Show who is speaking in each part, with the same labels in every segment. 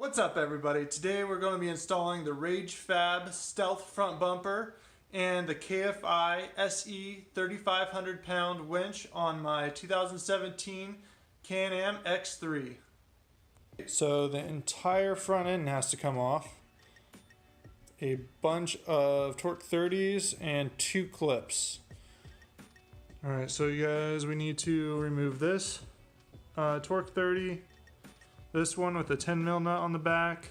Speaker 1: What's up everybody? Today we're going to be installing the RageFab Stealth front bumper and the KFI SE 3500 pound winch on my 2017 Can-Am X3. So the entire front end has to come off. A bunch of Torque 30s and 2 clips. Alright, so you guys, we need to remove this Torque 30. This one with a 10 mil nut on the back,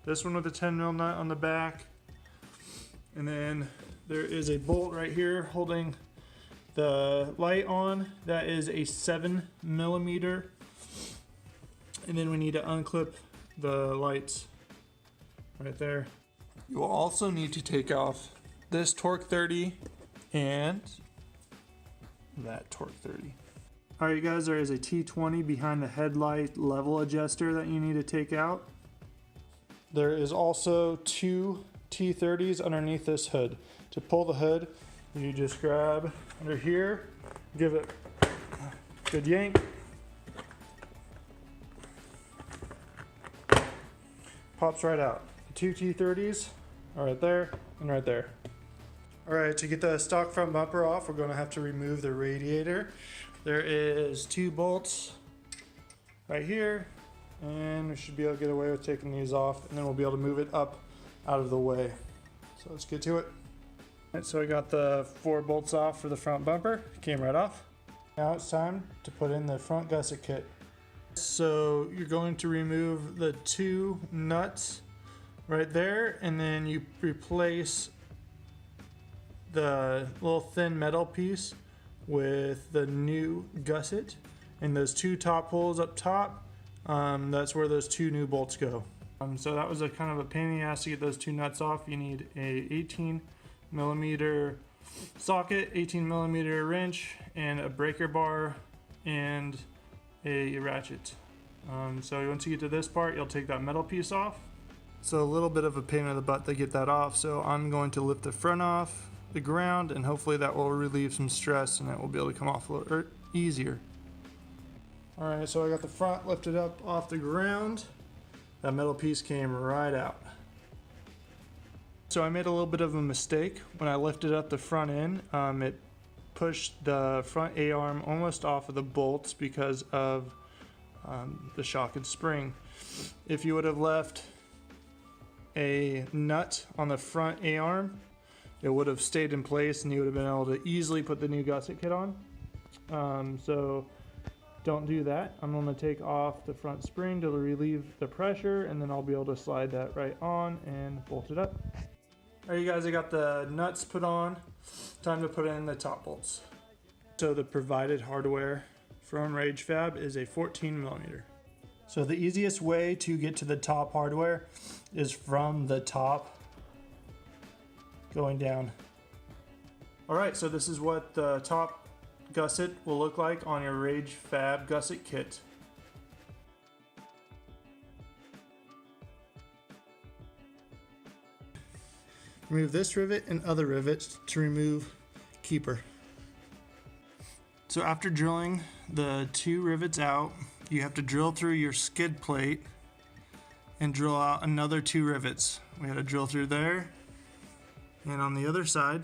Speaker 1: this one with a 10 mil nut on the back, and then there is a bolt right here holding the light on. That is a 7 millimeter, and then we need to unclip the lights right there. You will also need to take off this Torque 30 and that Torque 30. Alright you guys, there is a T20 behind the headlight level adjuster that you need to take out. There is also 2 T30s underneath this hood. To pull the hood, you just grab under here, give it a good yank. Pops right out. The 2 T30s are right there and right there. Alright, to get the stock front bumper off, we're going to have to remove the radiator. There is 2 bolts right here, and we should be able to get away with taking these off, and then we'll be able to move it up out of the way. So let's get to it. Alright, so I got the 4 bolts off for the front bumper. Came right off. Now it's time to put in the front gusset kit. So you're going to remove the 2 nuts right there, and then you replace the little thin metal piece with the new gusset, and those 2 top holes up top, that's where those 2 new bolts go. So that was a kind of a pain in the ass to get those 2 nuts off. You need a 18 millimeter socket, 18 millimeter wrench, and a breaker bar and a ratchet. So once you get to this part, you'll take that metal piece off. So a little bit of a pain in the butt to get that off, so I'm going to lift the front off the ground, and hopefully that will relieve some stress and it will be able to come off a little easier. Alright, so I got the front lifted up off the ground. That metal piece came right out. So I made a little bit of a mistake when I lifted up the front end. It pushed the front A-arm almost off of the bolts because of the shock and spring. If you would have left a nut on the front A-arm, it would have stayed in place and you would have been able to easily put the new gusset kit on. So don't do that. I'm going to take off the front spring to relieve the pressure, and then I'll be able to slide that right on and bolt it up. Alright you guys, I got the nuts put on. Time to put in the top bolts. So the provided hardware from RageFab is a 14 millimeter. So the easiest way to get to the top hardware is from the top going down. Alright, so this is what the top gusset will look like on your RageFab gusset kit. Remove this rivet and other rivets to remove keeper. So after drilling the 2 rivets out, you have to drill through your skid plate and drill out another 2 rivets. We had to drill through there and on the other side,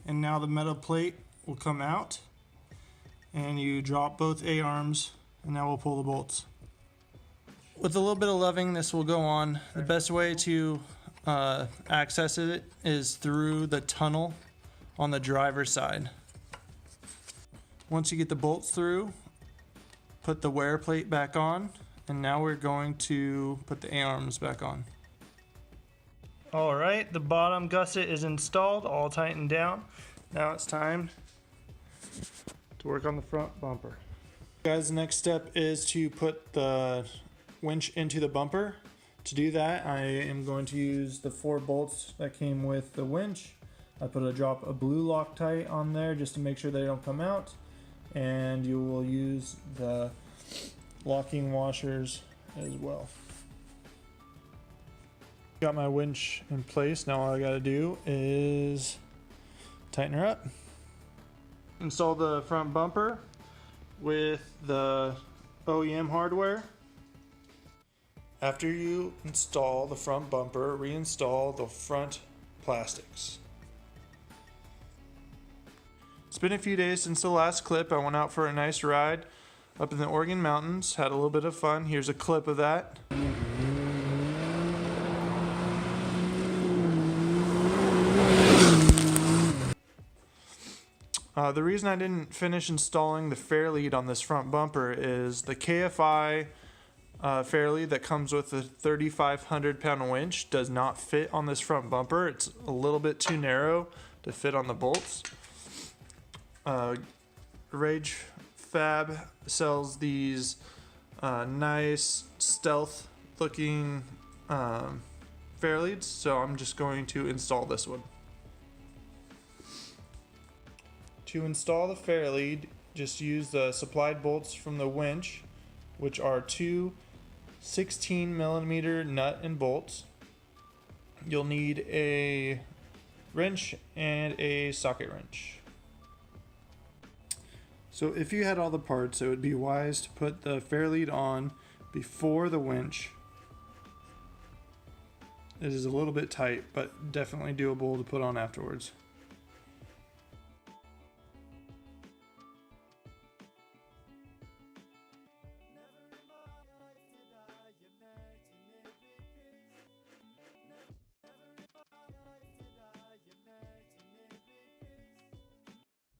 Speaker 1: and now the metal plate will come out, and you drop both A-arms, and now we'll pull the bolts. With a little bit of loving, this will go on. The best way to access it is through the tunnel on the driver's side. Once you get the bolts through, put the wear plate back on, and now we're going to put the A-arms back on. Alright, the bottom gusset is installed, all tightened down. Now it's time to work on the front bumper. Guys, the next step is to put the winch into the bumper. To do that, I am going to use the 4 bolts that came with the winch. I put a drop of blue Loctite on there just to make sure they don't come out. And you will use the locking washers as well. Got my winch in place. Now all I gotta do is tighten her up. Install the front bumper with the OEM hardware. After you install the front bumper, reinstall the front plastics. It's been a few days since the last clip. I went out for a nice ride up in the Oregon mountains, had a little bit of fun. Here's a clip of that. The reason I didn't finish installing the Fairlead on this front bumper is the KFI Fairlead that comes with the 3,500 pound winch does not fit on this front bumper. It's a little bit too narrow to fit on the bolts. Rage Fab sells these nice stealth looking Fairleads, so I'm just going to install this one. To install the Fairlead, just use the supplied bolts from the winch, which are two 16mm nut and bolts. You'll need a wrench and a socket wrench. So if you had all the parts, it would be wise to put the Fairlead on before the winch. It is a little bit tight, but definitely doable to put on afterwards.